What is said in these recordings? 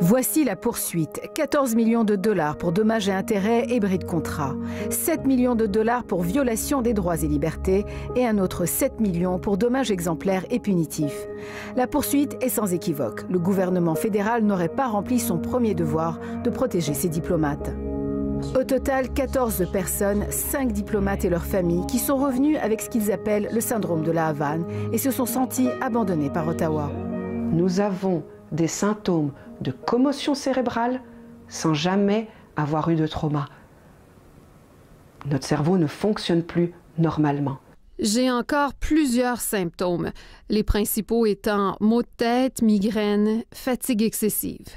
Voici la poursuite. 14 millions de dollars pour dommages et intérêts et bris de contrat. 7 millions de dollars pour violation des droits et libertés et un autre 7 millions pour dommages exemplaires et punitifs. La poursuite est sans équivoque. Le gouvernement fédéral n'aurait pas rempli son premier devoir de protéger ses diplomates. Au total, 14 personnes, 5 diplomates et leurs familles, qui sont revenus avec ce qu'ils appellent le syndrome de la Havane et se sont sentis abandonnés par Ottawa. Nous avons des symptômes de commotion cérébrale sans jamais avoir eu de trauma. Notre cerveau ne fonctionne plus normalement. J'ai encore plusieurs symptômes, les principaux étant maux de tête, migraine, fatigue excessive.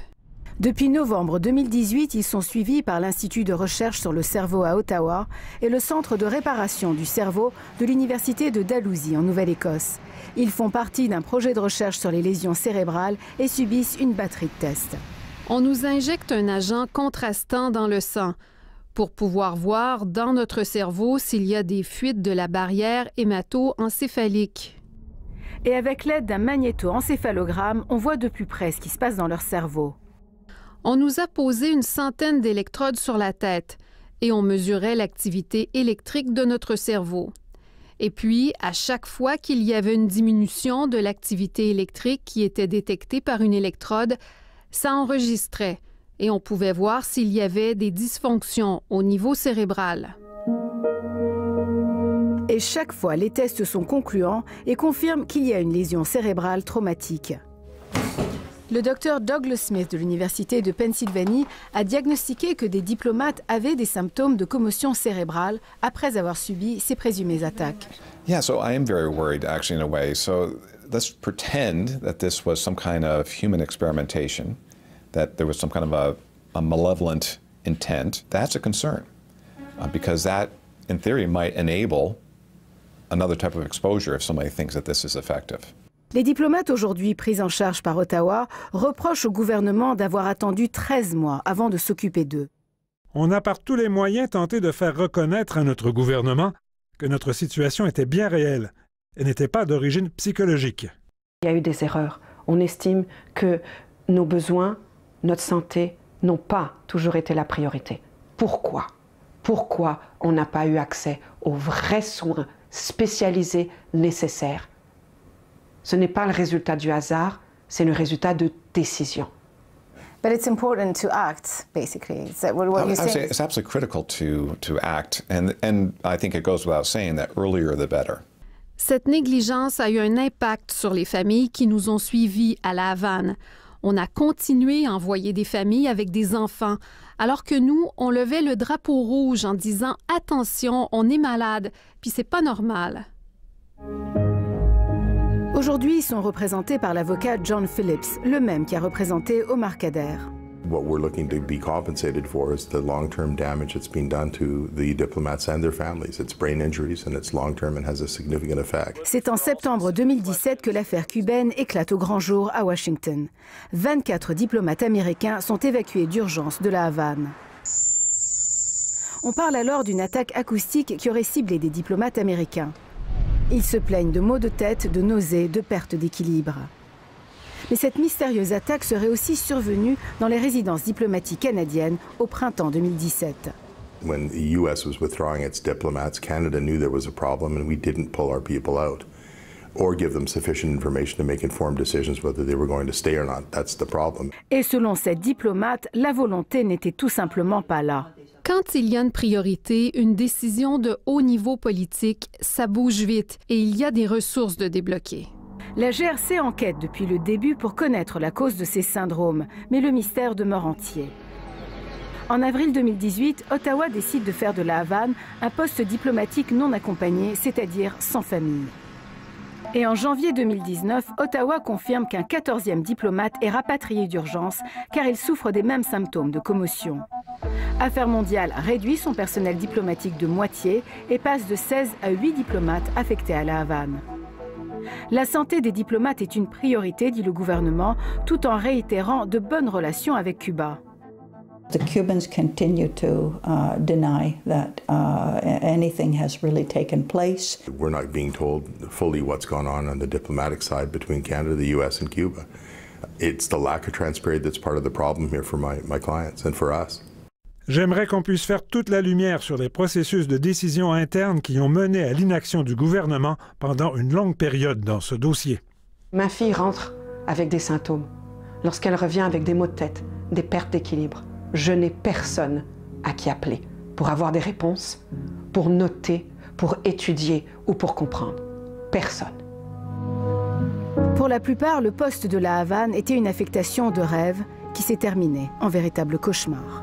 Depuis novembre 2018, ils sont suivis par l'Institut de recherche sur le cerveau à Ottawa et le Centre de réparation du cerveau de l'Université de Dalhousie en Nouvelle-Écosse. Ils font partie d'un projet de recherche sur les lésions cérébrales et subissent une batterie de tests. On nous injecte un agent contrastant dans le sang pour pouvoir voir dans notre cerveau s'il y a des fuites de la barrière hémato-encéphalique. Et avec l'aide d'un magnéto-encéphalogramme, on voit de plus près ce qui se passe dans leur cerveau. On nous a posé une centaine d'électrodes sur la tête et on mesurait l'activité électrique de notre cerveau. Et puis, à chaque fois qu'il y avait une diminution de l'activité électrique qui était détectée par une électrode, ça enregistrait et on pouvait voir s'il y avait des dysfonctions au niveau cérébral. Et chaque fois, les tests sont concluants et confirment qu'il y a une lésion cérébrale traumatique. Le docteur Douglas Smith de l'Université de Pennsylvanie a diagnostiqué que des diplomates avaient des symptômes de commotion cérébrale après avoir subi ces présumées attaques. Yeah, so I am very worried actually in a way. So let's pretend that this was some kind of human experimentation, that there was some kind of a malevolent intent. That's a concern because that, in theory, might enable another type of exposure if somebody thinks that this is effective. Les diplomates aujourd'hui pris en charge par Ottawa reprochent au gouvernement d'avoir attendu 13 mois avant de s'occuper d'eux. On a par tous les moyens tenté de faire reconnaître à notre gouvernement que notre situation était bien réelle et n'était pas d'origine psychologique. Il y a eu des erreurs. On estime que nos besoins, notre santé, n'ont pas toujours été la priorité. Pourquoi? Pourquoi on n'a pas eu accès aux vrais soins spécialisés nécessaires? Ce n'est pas le résultat du hasard, c'est le résultat de décisions. But it's important to act, basically. Is that what you're saying? It's absolutely critical to act, and I think it goes without saying that earlier the better. Cette négligence a eu un impact sur les familles qui nous ont suivis à la Havane. On a continué à envoyer des familles avec des enfants, alors que nous, on levait le drapeau rouge en disant « Attention, on est malade, puis c'est pas normal ». Aujourd'hui, ils sont représentés par l'avocat John Phillips, le même qui a représenté Omar Khadr. What we're looking to be compensated for is the long-term damage that's been done to the diplomats and their families. It's brain injuries and it's long-term and has a significant effect. C'est en septembre 2017 que l'affaire cubaine éclate au grand jour à Washington. 24 diplomates américains sont évacués d'urgence de la Havane. On parle alors d'une attaque acoustique qui aurait ciblé des diplomates américains. Ils se plaignent de maux de tête, de nausées, de perte d'équilibre. Mais cette mystérieuse attaque serait aussi survenue dans les résidences diplomatiques canadiennes au printemps 2017. When the US was withdrawing its diplomats, Canada knew there was a problem and we didn't pull our people out or give them sufficient information to make informed decisions whether they were going to stay or not. That's the problem. Et selon cette diplomate, la volonté n'était tout simplement pas là. Quand il y a une priorité, une décision de haut niveau politique, ça bouge vite et il y a des ressources de débloquer. La GRC enquête depuis le début pour connaître la cause de ces syndromes, mais le mystère demeure entier. En avril 2018, Ottawa décide de faire de la Havane un poste diplomatique non accompagné, c'est-à-dire sans famille. Et en janvier 2019, Ottawa confirme qu'un 14e diplomate est rapatrié d'urgence car il souffre des mêmes symptômes de commotion. Affaires mondiales réduit son personnel diplomatique de moitié et passe de 16 à 8 diplomates affectés à la Havane. La santé des diplomates est une priorité, dit le gouvernement, tout en réitérant de bonnes relations avec Cuba. The Cubans continue to deny that anything has really taken place. We're not being told fully what's gone on the diplomatic side between Canada, the US and Cuba. It's the lack of transparency that's part of the problem here for my clients and for us. J'aimerais qu'on puisse faire toute la lumière sur les processus de décision interne qui ont mené à l'inaction du gouvernement pendant une longue période dans ce dossier. Ma fille rentre avec des symptômes. Lorsqu'elle revient avec des maux de tête, des pertes d'équilibre, je n'ai personne à qui appeler pour avoir des réponses, pour noter, pour étudier ou pour comprendre. Personne. Pour la plupart, le poste de la Havane était une affectation de rêve qui s'est terminée en véritable cauchemar.